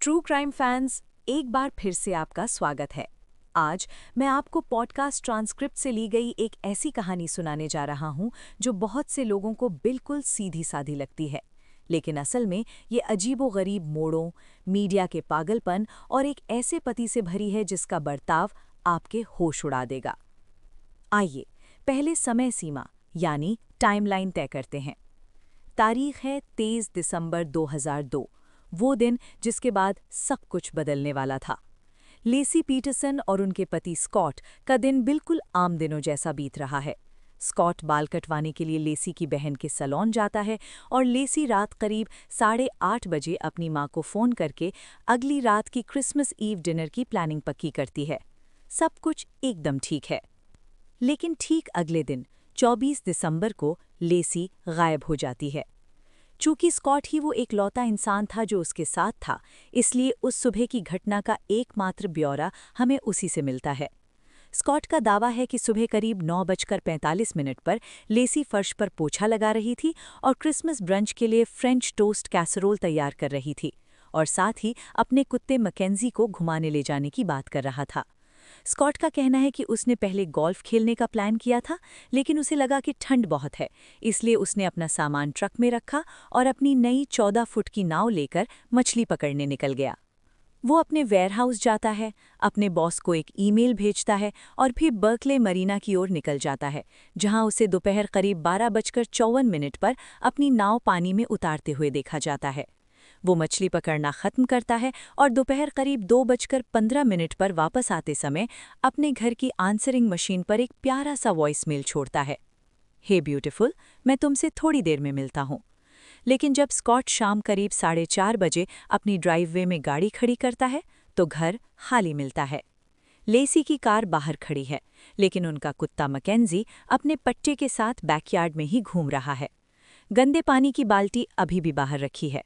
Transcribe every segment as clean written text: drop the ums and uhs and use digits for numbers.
True crime fans, एक बार फिर से आपका स्वागत है। आज मैं आपको पॉडकास्ट ट्रांसक्रिप्ट से ली गई एक ऐसी कहानी सुनाने जा रहा हूं जो बहुत से लोगों को बिल्कुल सीधी-सादी लगती है, लेकिन असल में ये अजीबो-गरीब मोड़ों, मीडिया के पागलपन और एक ऐसे पति से भरी है जिसका बर्ताव आपके होश उड़ा देगा। आइए, पहले समय सीमा यानी टाइमलाइन तय करते हैं। तारीख है 23 दिसंबर 2002, वो दिन जिसके बाद सब कुछ बदलने वाला था। लेसी पीटरसन और उनके पति स्कॉट का दिन बिल्कुल आम दिनों जैसा बीत रहा है। स्कॉट बाल कटवाने के लिए लेसी की बहन के सैलून जाता है और लेसी रात करीब 8:30 बजे अपनी मां को फ़ोन करके अगली रात की क्रिसमस ईव डिनर की प्लानिंग पक्की करती है। सब कुछ एकदम ठीक है। लेकिन ठीक अगले दिन 24 दिसंबर को लेसी गायब हो जाती है। चूंकि स्कॉट ही वो एकलौता इंसान था जो उसके साथ था, इसलिए उस सुबह की घटना का एकमात्र ब्यौरा हमें उसी से मिलता है। स्कॉट का दावा है कि सुबह करीब 9:45 पर लेसी फर्श पर पोछा लगा रही थी और क्रिसमस ब्रंच के लिए फ्रेंच टोस्ट कैसरोल तैयार कर रही थी और साथ ही अपने कुत्ते मैकेंजी को घुमाने ले जाने की बात कर रहा था। स्कॉट का कहना है कि उसने पहले गोल्फ खेलने का प्लान किया था, लेकिन उसे लगा कि ठंड बहुत है, इसलिए उसने अपना सामान ट्रक में रखा और अपनी नई 14 फुट की नाव लेकर मछली पकड़ने निकल गया। वो अपने वेयरहाउस जाता है, अपने बॉस को एक ईमेल भेजता है और फिर बर्कले मरीना की ओर निकल जाता है, जहां उसे दोपहर करीब 12:54 पर अपनी नाव पानी में उतारते हुए देखा जाता है। वो मछली पकड़ना खत्म करता है और दोपहर करीब 2:15 पर वापस आते समय अपने घर की आंसरिंग मशीन पर एक प्यारा सा वॉइसमेल छोड़ता है। हे ब्यूटीफुल, मैं तुमसे थोड़ी देर में मिलता हूँ। लेकिन जब स्कॉट शाम करीब 4:30 बजे अपनी ड्राइववे में गाड़ी खड़ी करता है तो घर खाली मिलता है। लेसी की कार बाहर खड़ी है, लेकिन उनका कुत्ता मैकेंजी अपने पट्टे के साथ बैकयार्ड में ही घूम रहा है। गंदे पानी की बाल्टी अभी भी बाहर रखी है।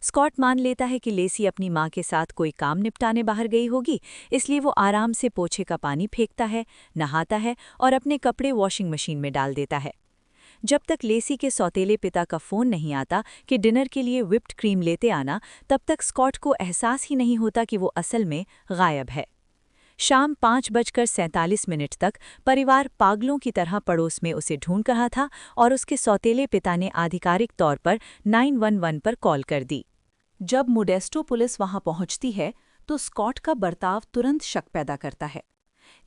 स्कॉट मान लेता है कि लेसी अपनी मां के साथ कोई काम निपटाने बाहर गई होगी, इसलिए वो आराम से पोछे का पानी फेंकता है, नहाता है और अपने कपड़े वॉशिंग मशीन में डाल देता है। जब तक लेसी के सौतेले पिता का फ़ोन नहीं आता कि डिनर के लिए व्हिप्ड क्रीम लेते आना, तब तक स्कॉट को एहसास ही नहीं होता कि वो असल में गायब है। शाम 5:47 तक परिवार पागलों की तरह पड़ोस में उसे ढूंढ रहा था और उसके सौतेले पिता ने आधिकारिक तौर पर 911 पर कॉल कर दी। जब मोडेस्टो पुलिस वहां पहुंचती है तो स्कॉट का बर्ताव तुरंत शक पैदा करता है।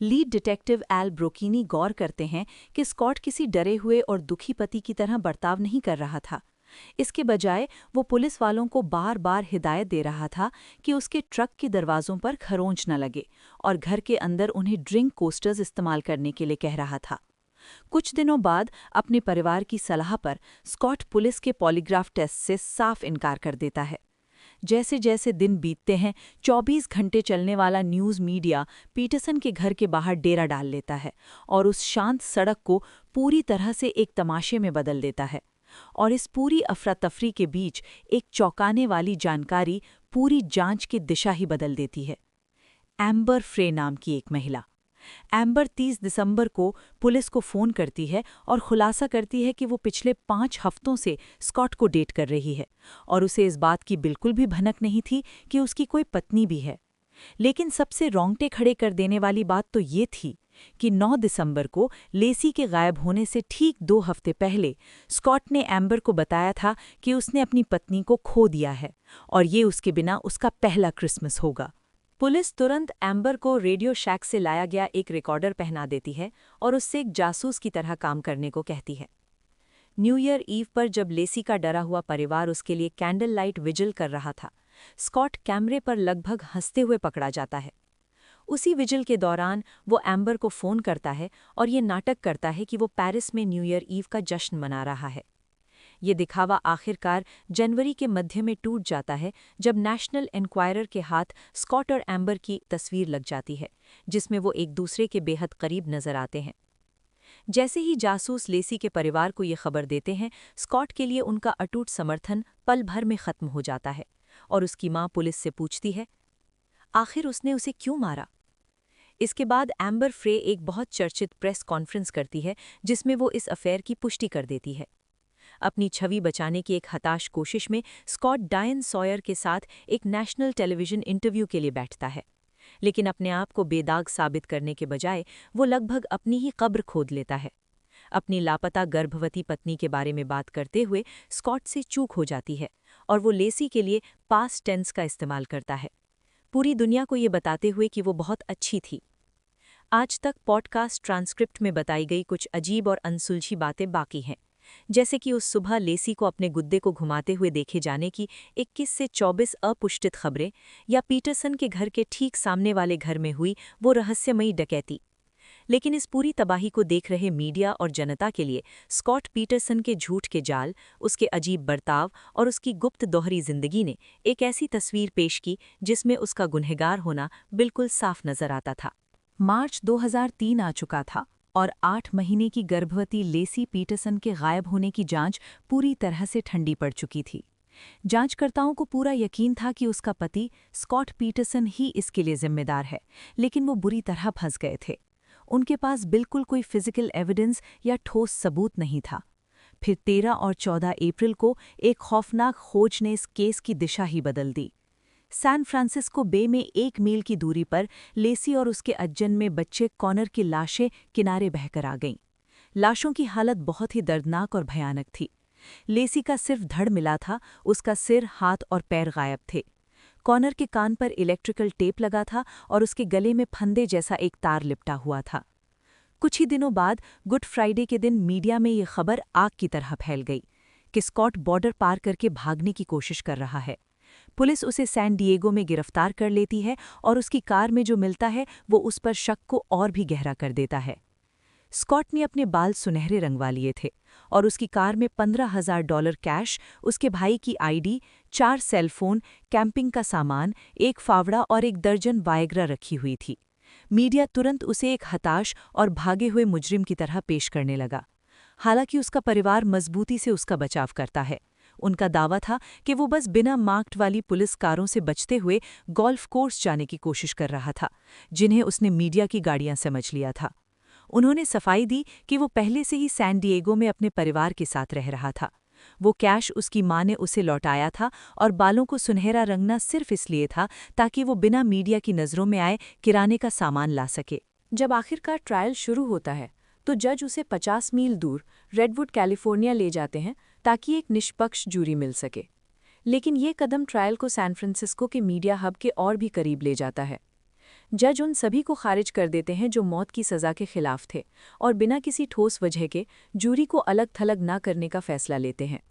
लीड डिटेक्टिव एल ब्रोकीनी गौर करते हैं कि स्कॉट किसी डरे हुए और दुखी पति की तरह बर्ताव नहीं कर रहा था। इसके बजाय वो पुलिस वालों को बार बार हिदायत दे रहा था कि उसके ट्रक के दरवाजों पर खरोंच न लगे और घर के अंदर उन्हें ड्रिंक कोस्टर्स इस्तेमाल करने के लिए कह रहा था। कुछ दिनों बाद अपने परिवार की सलाह पर स्कॉट पुलिस के पॉलीग्राफ टेस्ट से साफ इनकार कर देता है। जैसे जैसे दिन बीतते हैं, 24 घंटे चलने वाला न्यूज़ मीडिया पीटरसन के घर के बाहर डेरा डाल लेता है और उस शांत सड़क को पूरी तरह से एक तमाशे में बदल देता है। और इस पूरी अफरा-तफरी के बीच एक चौंकाने वाली जानकारी पूरी जांच की दिशा ही बदल देती है। एम्बर फ्रे नाम की एक महिला। एम्बर 30 दिसंबर को पुलिस को फ़ोन करती है और खुलासा करती है कि वो पिछले 5 हफ्तों से स्कॉट को डेट कर रही है और उसे इस बात की बिल्कुल भी भनक नहीं थी कि उसकी कोई पत्नी भी है। लेकिन सबसे रोंगटे खड़े कर देने वाली बात तो ये थी कि 9 दिसंबर को लेसी के गायब होने से ठीक 2 हफ्ते पहले स्कॉट ने एम्बर को बताया था कि उसने अपनी पत्नी को खो दिया है और ये उसके बिना उसका पहला क्रिसमस होगा। पुलिस तुरंत एम्बर को रेडियो शैक से लाया गया एक रिकॉर्डर पहना देती है और उससे एक जासूस की तरह काम करने को कहती है। न्यू ईयर ईव पर जब लेसी का डरा हुआ परिवार उसके लिए कैंडल लाइट विजिल कर रहा था, स्कॉट कैमरे पर लगभग हंसते हुए पकड़ा जाता है। उसी विजिल के दौरान वो एम्बर को फ़ोन करता है और ये नाटक करता है कि वो पेरिस में न्यू ईयर ईव का जश्न मना रहा है। ये दिखावा आखिरकार जनवरी के मध्य में टूट जाता है जब नेशनल इंक्वायरर के हाथ स्कॉट और एम्बर की तस्वीर लग जाती है, जिसमें वो एक दूसरे के बेहद करीब नजर आते हैं। जैसे ही जासूस लेसी के परिवार को ये खबर देते हैं, स्कॉट के लिए उनका अटूट समर्थन पल भर में खत्म हो जाता है और उसकी मां पुलिस से पूछती है, आखिर उसने उसे क्यों मारा? इसके बाद एम्बर फ्रे एक बहुत चर्चित प्रेस कॉन्फ्रेंस करती है जिसमें वो इस अफेयर की पुष्टि कर देती है। अपनी छवि बचाने की एक हताश कोशिश में स्कॉट डायन सॉयर के साथ एक नेशनल टेलीविजन इंटरव्यू के लिए बैठता है। लेकिन अपने आप को बेदाग साबित करने के बजाय वो लगभग अपनी ही कब्र खोद लेता है। अपनी लापता गर्भवती पत्नी के बारे में बात करते हुए स्कॉट से चूक हो जाती है और वो लेसी के लिए पास्ट टेंस का इस्तेमाल करता है, पूरी दुनिया को ये बताते हुए कि वो बहुत अच्छी थी। आज तक पॉडकास्ट ट्रांसक्रिप्ट में बताई गई कुछ अजीब और अनसुलझी बातें बाकी हैं, जैसे कि उस सुबह लेसी को अपने गुद्दे को घुमाते हुए देखे जाने की 21 से 24 अपुष्टित खबरें, या पीटरसन के घर के ठीक सामने वाले घर में हुई वो रहस्यमयी डकैती। लेकिन इस पूरी तबाही को देख रहे मीडिया और जनता के लिए स्कॉट पीटरसन के झूठ के जाल, उसके अजीब बर्ताव और उसकी गुप्त दोहरी जिंदगी ने एक ऐसी तस्वीर पेश की जिसमें उसका गुनहगार होना बिल्कुल साफ नजर आता था। मार्च 2003 आ चुका था और 8 महीने की गर्भवती लेसी पीटरसन के गायब होने की जांच पूरी तरह से ठंडी पड़ चुकी थी। जांचकर्ताओं को पूरा यकीन था कि उसका पति स्कॉट पीटरसन ही इसके लिए जिम्मेदार है, लेकिन वो बुरी तरह फंस गए थे। उनके पास बिल्कुल कोई फिजिकल एविडेंस या ठोस सबूत नहीं था। फिर 13 और 14 अप्रैल को एक खौफनाक खोज ने इस केस की दिशा ही बदल दी। सैन फ्रांसिस्को बे में 1 मील की दूरी पर लेसी और उसके अज्जन्मे बच्चे कॉनर की लाशें किनारे बहकर आ गईं। लाशों की हालत बहुत ही दर्दनाक और भयानक थी। लेसी का सिर्फ धड़ मिला था, उसका सिर, हाथ और पैर गायब थे। कॉनर के कान पर इलेक्ट्रिकल टेप लगा था और उसके गले में फंदे जैसा एक तार लिपटा हुआ था। कुछ ही दिनों बाद गुड फ्राइडे के दिन मीडिया में ये खबर आग की तरह फैल गई कि स्कॉट बॉर्डर पार करके भागने की कोशिश कर रहा है। पुलिस उसे सैन डिएगो में गिरफ्तार कर लेती है और उसकी कार में जो मिलता है वो उस पर शक को और भी गहरा कर देता है। स्कॉट ने अपने बाल सुनहरे रंगवा लिए थे और उसकी कार में $15,000 कैश, उसके भाई की आईडी, 4 सेलफोन, कैंपिंग का सामान, एक फावड़ा और 1 दर्जन वायग्रा रखी हुई थी। मीडिया तुरंत उसे एक हताश और भागे हुए मुजरिम की तरह पेश करने लगा। हालांकि उसका परिवार मजबूती से उसका बचाव करता है। उनका दावा था कि वो बस बिना मार्क्ड वाली पुलिस कारों से बचते हुए गोल्फ कोर्स जाने की कोशिश कर रहा था, जिन्हें उसने मीडिया की गाड़ियां समझ लिया था। उन्होंने सफाई दी कि वो पहले से ही सैन डिएगो में अपने परिवार के साथ रह रहा था। वो कैश उसकी मां ने उसे लौटाया था और बालों को सुनहरा रंगना सिर्फ इसलिए था ताकि वो बिना मीडिया की नज़रों में आए किराने का सामान ला सके। जब आखिरकार ट्रायल शुरू होता है तो जज उसे 50 मील दूर रेडवुड कैलिफोर्निया ले जाते हैं ताकि एक निष्पक्ष जूरी मिल सके। लेकिन ये कदम ट्रायल को सैन फ्रांसिस्को के मीडिया हब के और भी करीब ले जाता है। जज उन सभी को खारिज कर देते हैं जो मौत की सज़ा के खिलाफ थे और बिना किसी ठोस वजह के जूरी को अलग थलग ना करने का फैसला लेते हैं।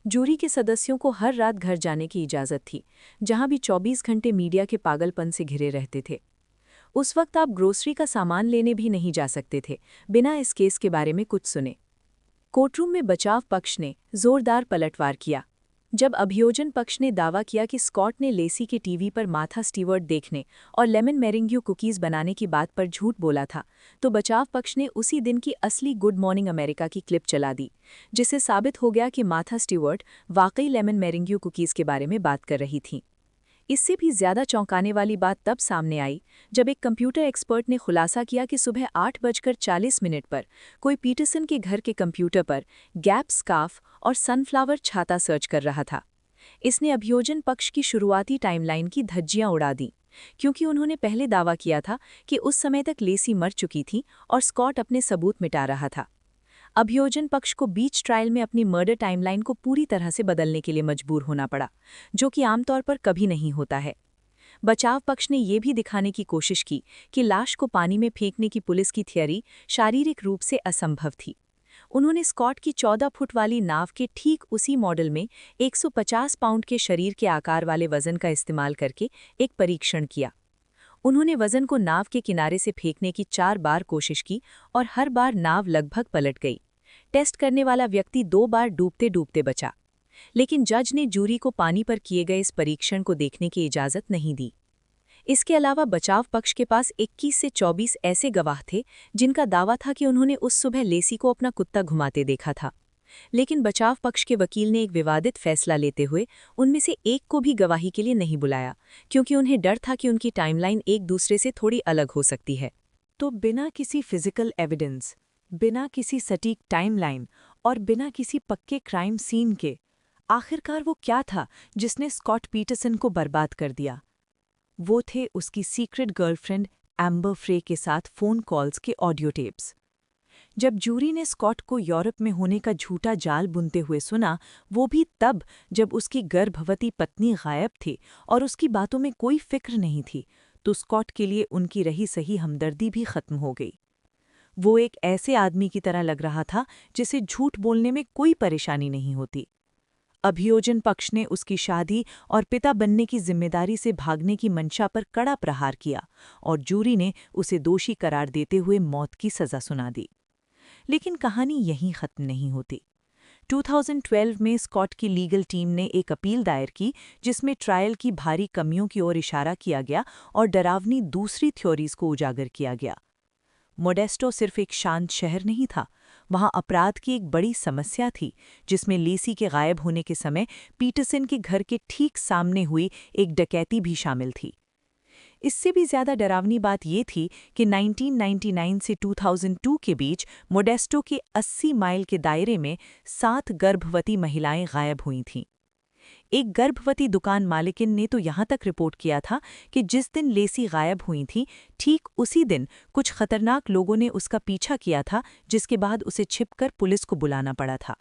जूरी के सदस्यों को हर रात घर जाने की इजाज़त थी, जहां भी 24 घंटे मीडिया के पागलपन से घिरे रहते थे। उस वक्त आप ग्रोसरी का सामान लेने भी नहीं जा सकते थे बिना इस केस के बारे में कुछ सुने। कोर्टरूम में बचाव पक्ष ने जोरदार पलटवार किया। जब अभियोजन पक्ष ने दावा किया कि स्कॉट ने लेसी के टीवी पर मार्था स्टीवर्ट देखने और लेमन मेरेंग्यू कुकीज़ बनाने की बात पर झूठ बोला था, तो बचाव पक्ष ने उसी दिन की असली गुड मॉर्निंग अमेरिका की क्लिप चला दी, जिससे साबित हो गया कि मार्था स्टीवर्ट वाकई लेमन मेरेंग्यू कुकीज़ के बारे में बात कर रही थीं। इससे भी ज्यादा चौंकाने वाली बात तब सामने आई जब एक कंप्यूटर एक्सपर्ट ने खुलासा किया कि सुबह 8:40 पर कोई पीटरसन के घर के कंप्यूटर पर गैप स्कार्फ और सनफ्लावर छाता सर्च कर रहा था। इसने अभियोजन पक्ष की शुरुआती टाइमलाइन की धज्जियां उड़ा दी, क्योंकि उन्होंने पहले दावा किया था कि उस समय तक लेसी मर चुकी थी और स्कॉट अपने सबूत मिटा रहा था। अभियोजन पक्ष को बीच ट्रायल में अपनी मर्डर टाइमलाइन को पूरी तरह से बदलने के लिए मजबूर होना पड़ा, जो कि आमतौर पर कभी नहीं होता है। बचाव पक्ष ने यह भी दिखाने की कोशिश की कि लाश को पानी में फेंकने की पुलिस की थियरी शारीरिक रूप से असंभव थी। उन्होंने स्कॉट की 14 फुट वाली नाव के ठीक उसी मॉडल में 150 पाउंड के शरीर के आकार वाले वजन का इस्तेमाल करके एक परीक्षण किया। उन्होंने वजन को नाव के किनारे से फेंकने की 4 बार कोशिश की और हर बार नाव लगभग पलट गई। टेस्ट करने वाला व्यक्ति 2 बार डूबते डूबते बचा, लेकिन जज ने जूरी को पानी पर किए गए इस परीक्षण को देखने की इजाज़त नहीं दी। इसके अलावा बचाव पक्ष के पास 21 से 24 ऐसे गवाह थे जिनका दावा था कि उन्होंने उस सुबह लेसी को अपना कुत्ता घुमाते देखा था। लेकिन बचाव पक्ष के वकील ने एक विवादित फैसला लेते हुए उनमें से एक को भी गवाही के लिए नहीं बुलाया, क्योंकि उन्हें डर था कि उनकी टाइमलाइन एक दूसरे से थोड़ी अलग हो सकती है। तो बिना किसी फिजिकल एविडेंस, बिना किसी सटीक टाइमलाइन और बिना किसी पक्के क्राइम सीन के। आखिरकार वो क्या था जिसने स्कॉट पीटरसन को बर्बाद कर दिया? वो थे उसकी सीक्रेट गर्लफ्रेंड एम्बर फ्रे के साथ फ़ोन कॉल्स के ऑडियो टेप्स। जब जूरी ने स्कॉट को यूरोप में होने का झूठा जाल बुनते हुए सुना, वो भी तब जब उसकी गर्भवती पत्नी गायब थी और उसकी बातों में कोई फिक्र नहीं थी, तो स्कॉट के लिए उनकी रही सही हमदर्दी भी खत्म हो गई। वो एक ऐसे आदमी की तरह लग रहा था जिसे झूठ बोलने में कोई परेशानी नहीं होती। अभियोजन पक्ष ने उसकी शादी और पिता बनने की जिम्मेदारी से भागने की मंशा पर कड़ा प्रहार किया और जूरी ने उसे दोषी करार देते हुए मौत की सजा सुना दी। लेकिन कहानी यहीं खत्म नहीं होती। 2012 में स्कॉट की लीगल टीम ने एक अपील दायर की जिसमें ट्रायल की भारी कमियों की ओर इशारा किया गया और डरावनी दूसरी थ्योरीज को उजागर किया गया। मोडेस्टो सिर्फ एक शांत शहर नहीं था, वहां अपराध की एक बड़ी समस्या थी, जिसमें लेसी के गायब होने के समय पीटरसन के घर के ठीक सामने हुई एक डकैती भी शामिल थी। इससे भी ज्यादा डरावनी बात ये थी कि 1999 से 2002 के बीच मोडेस्टो के 80 माइल के दायरे में 7 गर्भवती महिलाएं गायब हुई थीं। एक गर्भवती दुकान मालिकिन ने तो यहाँ तक रिपोर्ट किया था कि जिस दिन लेसी गायब हुई थी, ठीक उसी दिन कुछ खतरनाक लोगों ने उसका पीछा किया था, जिसके बाद उसे छिपकर पुलिस को बुलाना पड़ा था।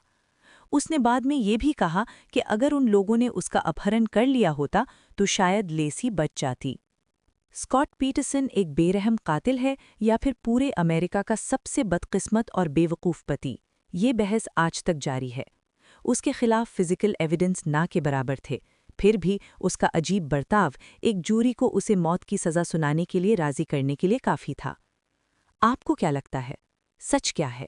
उसने बाद में ये भी कहा कि अगर उन लोगों ने उसका अपहरण कर लिया होता तो शायद लेसी बच जाती। स्कॉट पीटरसन एक बेरहम कातिल है या फिर पूरे अमेरिका का सबसे बदकिस्मत और बेवकूफ़ पति? ये बहस आज तक जारी है। उसके खिलाफ फिजिकल एविडेंस ना के बराबर थे, फिर भी उसका अजीब बर्ताव एक जूरी को उसे मौत की सज़ा सुनाने के लिए राज़ी करने के लिए काफ़ी था। आपको क्या लगता है, सच क्या है?